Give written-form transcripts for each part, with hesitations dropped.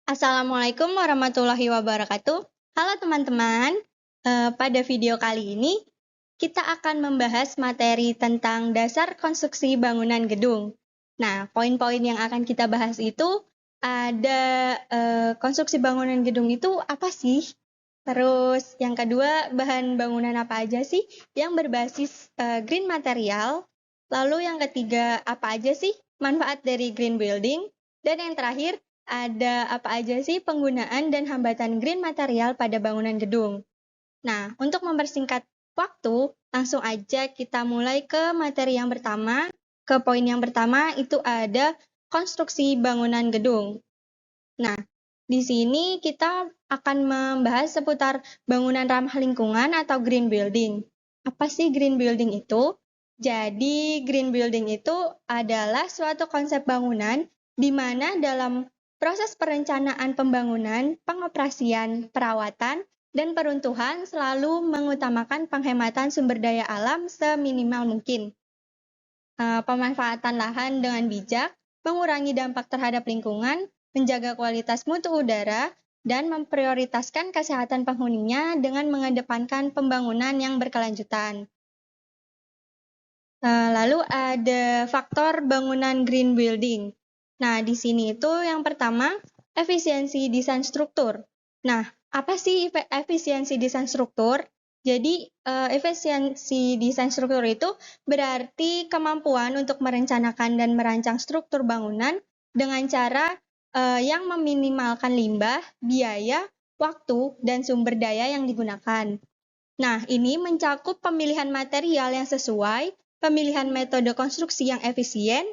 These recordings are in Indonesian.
Assalamualaikum warahmatullahi wabarakatuh. Halo teman-teman, pada video kali ini kita akan membahas materi tentang dasar konstruksi bangunan gedung. Nah, poin-poin yang akan kita bahas itu ada konstruksi bangunan gedung itu apa sih? Terus yang kedua, bahan bangunan apa aja sih yang berbasis green material? Lalu yang ketiga, apa aja sih manfaat dari green building? Dan yang terakhir, ada apa aja sih penggunaan dan hambatan green material pada bangunan gedung? Nah, untuk mempersingkat waktu, langsung aja kita mulai ke materi yang pertama. Ke poin yang pertama itu ada konstruksi bangunan gedung. Nah, di sini kita akan membahas seputar bangunan ramah lingkungan atau green building. Apa sih green building itu? Jadi, green building itu adalah suatu konsep bangunan di mana dalam proses perencanaan pembangunan, pengoperasian, perawatan, dan peruntuhan selalu mengutamakan penghematan sumber daya alam seminimal mungkin. Pemanfaatan lahan dengan bijak, mengurangi dampak terhadap lingkungan, menjaga kualitas mutu udara, dan memprioritaskan kesehatan penghuninya dengan mengedepankan pembangunan yang berkelanjutan. Lalu ada faktor bangunan green building. Nah, di sini itu yang pertama, efisiensi desain struktur. Nah, apa sih efisiensi desain struktur? Jadi, efisiensi desain struktur itu berarti kemampuan untuk merencanakan dan merancang struktur bangunan dengan cara yang meminimalkan limbah, biaya, waktu, dan sumber daya yang digunakan. Nah, ini mencakup pemilihan material yang sesuai, pemilihan metode konstruksi yang efisien,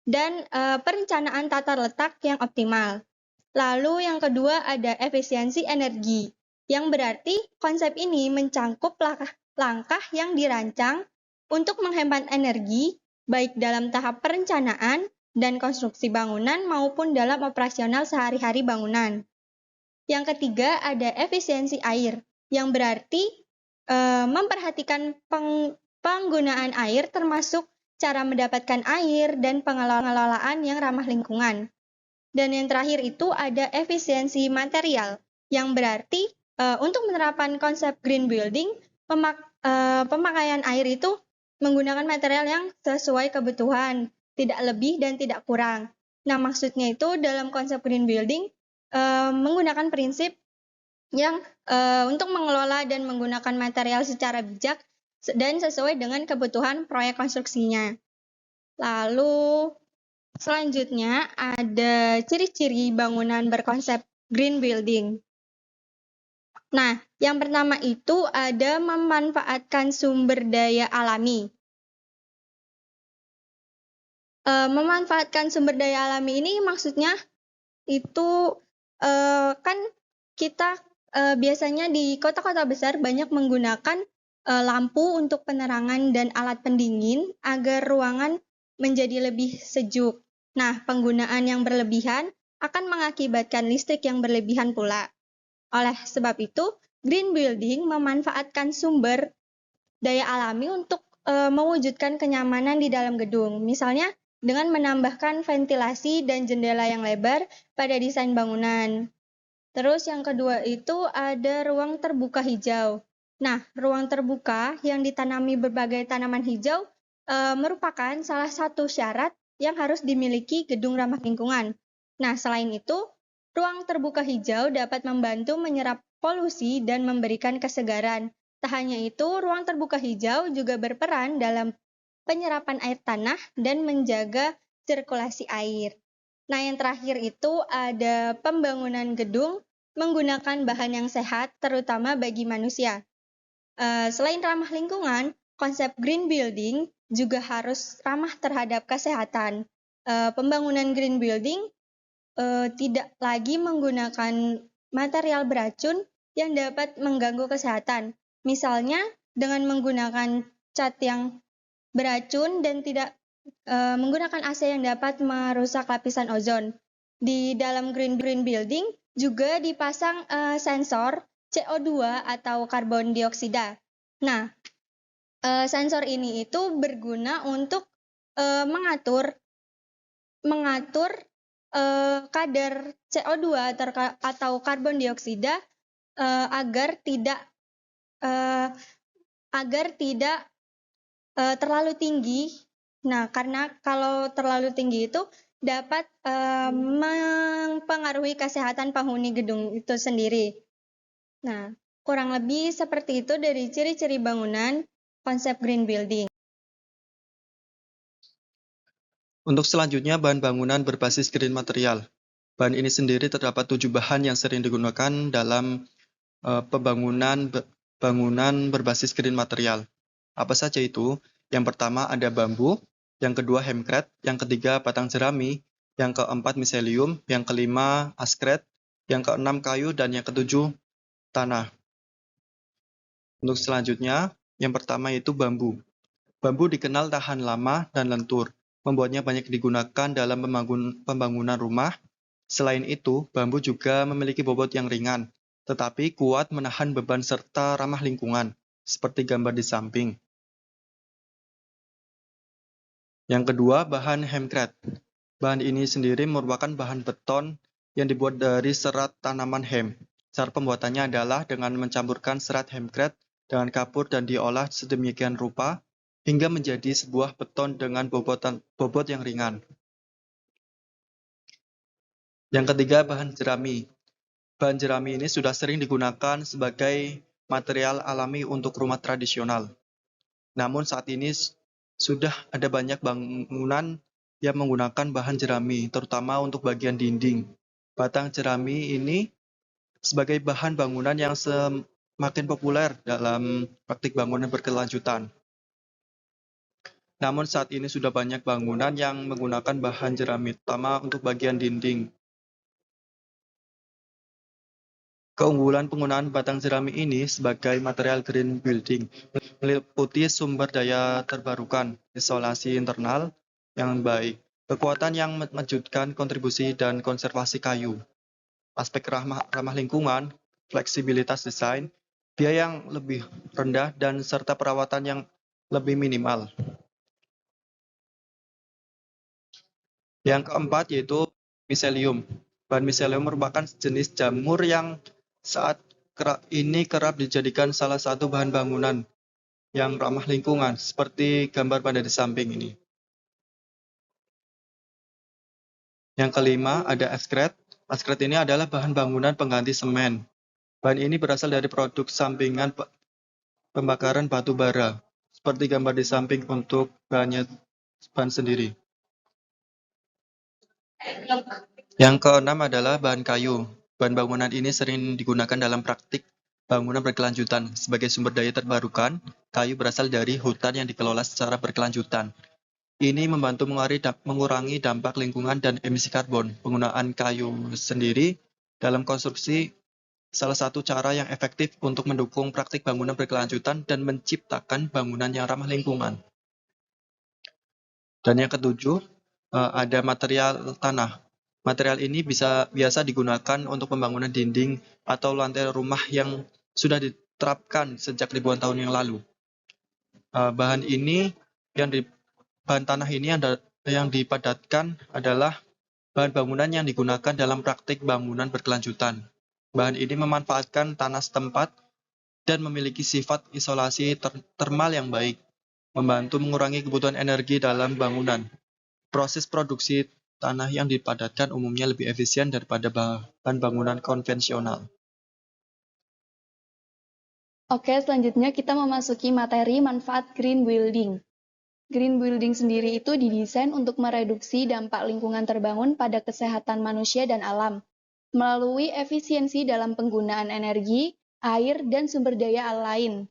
dan perencanaan tata letak yang optimal. Lalu yang kedua ada efisiensi energi, yang berarti konsep ini mencangkup langkah yang dirancang untuk menghemat energi, baik dalam tahap perencanaan dan konstruksi bangunan maupun dalam operasional sehari-hari bangunan. Yang ketiga ada efisiensi air, yang berarti memperhatikan penggunaan air termasuk cara mendapatkan air dan pengelolaan yang ramah lingkungan. Dan yang terakhir itu ada efisiensi material, yang berarti untuk menerapkan konsep green building, pemakaian air itu menggunakan material yang sesuai kebutuhan, tidak lebih dan tidak kurang. Nah, maksudnya itu dalam konsep green building menggunakan prinsip yang untuk mengelola dan menggunakan material secara bijak dan sesuai dengan kebutuhan proyek konstruksinya. Lalu selanjutnya ada ciri-ciri bangunan berkonsep green building. Nah, yang pertama itu ada memanfaatkan sumber daya alami. Memanfaatkan sumber daya alami ini maksudnya itu kan kita biasanya di kota-kota besar banyak menggunakan lampu untuk penerangan dan alat pendingin agar ruangan menjadi lebih sejuk. Nah, penggunaan yang berlebihan akan mengakibatkan listrik yang berlebihan pula. Oleh sebab itu, green building memanfaatkan sumber daya alami untuk mewujudkan kenyamanan di dalam gedung. Misalnya, dengan menambahkan ventilasi dan jendela yang lebar pada desain bangunan. Terus yang kedua itu ada ruang terbuka hijau. Nah, ruang terbuka yang ditanami berbagai tanaman hijau merupakan salah satu syarat yang harus dimiliki gedung ramah lingkungan. Nah, selain itu, ruang terbuka hijau dapat membantu menyerap polusi dan memberikan kesegaran. Tak hanya itu, ruang terbuka hijau juga berperan dalam penyerapan air tanah dan menjaga sirkulasi air. Nah, yang terakhir itu ada pembangunan gedung menggunakan bahan yang sehat, terutama bagi manusia. Selain ramah lingkungan, konsep green building juga harus ramah terhadap kesehatan. Pembangunan green building tidak lagi menggunakan material beracun yang dapat mengganggu kesehatan. Misalnya dengan menggunakan cat yang beracun dan tidak menggunakan AC yang dapat merusak lapisan ozon. Di dalam green building juga dipasang sensor CO2 atau karbon dioksida. Nah, sensor ini itu berguna untuk mengatur kadar CO2 atau karbon dioksida agar tidak terlalu tinggi. Nah, karena kalau terlalu tinggi itu dapat mempengaruhi kesehatan penghuni gedung itu sendiri. Nah, kurang lebih seperti itu dari ciri-ciri bangunan konsep green building. Untuk selanjutnya, bahan bangunan berbasis green material. Bahan ini sendiri terdapat 7 bahan yang sering digunakan dalam pembangunan bangunan berbasis green material. Apa saja itu? Yang pertama ada bambu, yang kedua hemkret, yang ketiga batang jerami, yang keempat miselium, yang kelima askret, yang keenam kayu, dan yang ketujuh tanah. Untuk selanjutnya, yang pertama itu bambu. Bambu dikenal tahan lama dan lentur, membuatnya banyak digunakan dalam pembangunan rumah. Selain itu, bambu juga memiliki bobot yang ringan, tetapi kuat menahan beban serta ramah lingkungan, seperti gambar di samping. Yang kedua, bahan hemkret. Bahan ini sendiri merupakan bahan beton yang dibuat dari serat tanaman hemp. Cara pembuatannya adalah dengan mencampurkan serat hemkret dengan kapur dan diolah sedemikian rupa hingga menjadi sebuah beton dengan bobot yang ringan. Yang ketiga, bahan jerami. Bahan jerami ini sudah sering digunakan sebagai material alami untuk rumah tradisional. Namun saat ini sudah ada banyak bangunan yang menggunakan bahan jerami, terutama untuk bagian dinding. Batang jerami ini sebagai bahan bangunan yang semakin populer dalam praktik bangunan berkelanjutan. Namun saat ini sudah banyak bangunan yang menggunakan bahan jerami, terutama untuk bagian dinding. Keunggulan penggunaan batang jerami ini sebagai material green building meliputi sumber daya terbarukan, isolasi internal yang baik, kekuatan yang mengejutkan kontribusi dan konservasi kayu, aspek ramah lingkungan, fleksibilitas desain, biaya yang lebih rendah, dan serta perawatan yang lebih minimal. Yang keempat yaitu miselium. Bahan miselium merupakan jenis jamur yang saat ini kerap dijadikan salah satu bahan bangunan yang ramah lingkungan, seperti gambar pada di samping ini. Yang kelima ada askret. Askret ini adalah bahan bangunan pengganti semen. Bahan ini berasal dari produk sampingan pembakaran batu bara, seperti gambar di samping untuk bahan sendiri. Yang keenam adalah bahan kayu. Bahan bangunan ini sering digunakan dalam praktik bangunan berkelanjutan. Sebagai sumber daya terbarukan, kayu berasal dari hutan yang dikelola secara berkelanjutan. Ini membantu mengurangi dampak lingkungan dan emisi karbon. Penggunaan kayu sendiri dalam konstruksi salah satu cara yang efektif untuk mendukung praktik bangunan berkelanjutan dan menciptakan bangunan yang ramah lingkungan. Dan yang ketujuh, ada material tanah. Material ini biasa digunakan untuk pembangunan dinding atau lantai rumah yang sudah diterapkan sejak ribuan tahun yang lalu. Bahan tanah ini yang dipadatkan adalah bahan bangunan yang digunakan dalam praktik bangunan berkelanjutan. Bahan ini memanfaatkan tanah setempat dan memiliki sifat isolasi termal yang baik, membantu mengurangi kebutuhan energi dalam bangunan. Proses produksi tanah yang dipadatkan umumnya lebih efisien daripada bahan bangunan konvensional. Oke, selanjutnya kita memasuki materi manfaat green building. Green building sendiri itu didesain untuk mereduksi dampak lingkungan terbangun pada kesehatan manusia dan alam, melalui efisiensi dalam penggunaan energi, air, dan sumber daya lain.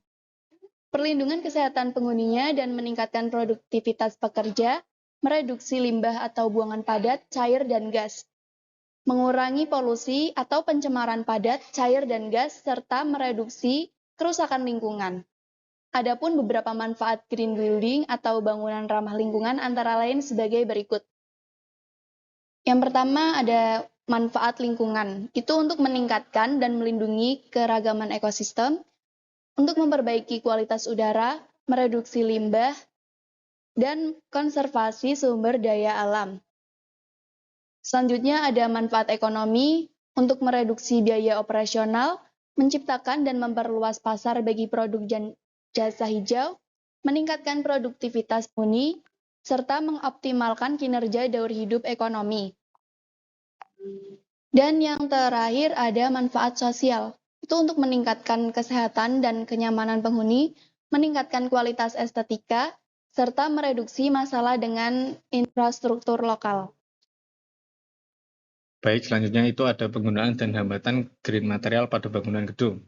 Perlindungan kesehatan penghuninya dan meningkatkan produktivitas pekerja, mereduksi limbah atau buangan padat, cair, dan gas, mengurangi polusi atau pencemaran padat, cair, dan gas, serta mereduksi kerusakan lingkungan. Adapun beberapa manfaat green building atau bangunan ramah lingkungan antara lain sebagai berikut. Yang pertama ada manfaat lingkungan. Itu untuk meningkatkan dan melindungi keragaman ekosistem, untuk memperbaiki kualitas udara, mereduksi limbah, dan konservasi sumber daya alam. Selanjutnya ada manfaat ekonomi untuk mereduksi biaya operasional, menciptakan dan memperluas pasar bagi produk jasa hijau, meningkatkan produktivitas penghuni, serta mengoptimalkan kinerja daur hidup ekonomi. Dan yang terakhir ada manfaat sosial. Itu untuk meningkatkan kesehatan dan kenyamanan penghuni, meningkatkan kualitas estetika, serta mereduksi masalah dengan infrastruktur lokal. Baik, selanjutnya itu ada penggunaan dan hambatan green material pada bangunan gedung.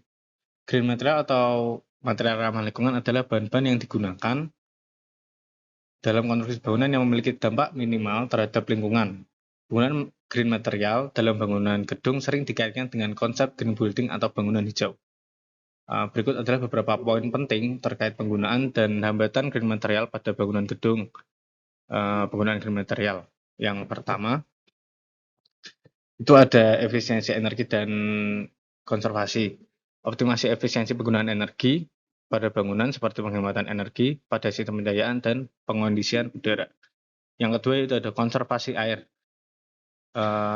Green material atau material ramah lingkungan adalah bahan-bahan yang digunakan dalam konstruksi bangunan yang memiliki dampak minimal terhadap lingkungan. Penggunaan green material dalam bangunan gedung sering dikaitkan dengan konsep green building atau bangunan hijau. Berikut adalah beberapa poin penting terkait penggunaan dan hambatan green material pada bangunan gedung. Penggunaan green material. Yang pertama, itu ada efisiensi energi dan konservasi. Optimasi efisiensi penggunaan energi pada bangunan seperti penghematan energi pada sistem pencahayaan dan pengondisian udara. Yang kedua itu ada konservasi air.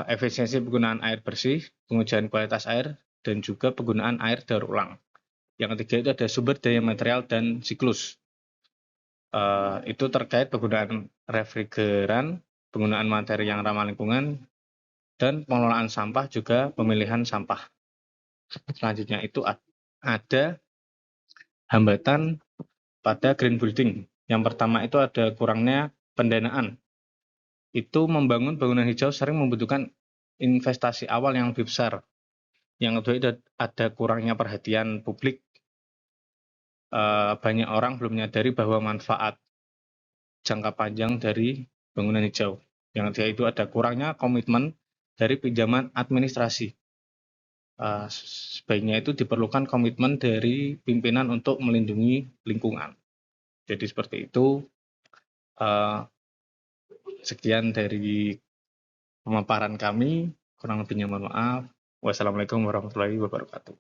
Efisiensi penggunaan air bersih, pengujian kualitas air, dan juga penggunaan air daur ulang. Yang ketiga itu ada sumber daya material dan siklus. Itu terkait penggunaan refrigeran, penggunaan materi yang ramah lingkungan, dan pengelolaan sampah juga pemilihan sampah. Selanjutnya itu ada hambatan pada green building. Yang pertama itu ada kurangnya pendanaan. Itu membangun bangunan hijau sering membutuhkan investasi awal yang lebih besar. Yang kedua itu ada kurangnya perhatian publik. Banyak orang belum menyadari bahwa manfaat jangka panjang dari bangunan hijau. Yang ketiga itu ada kurangnya komitmen dari pinjaman administrasi. Sebaiknya itu diperlukan komitmen dari pimpinan untuk melindungi lingkungan. Jadi seperti itu. Sekian dari pemaparan kami, kurang lebihnya mohon maaf. Wassalamualaikum warahmatullahi wabarakatuh.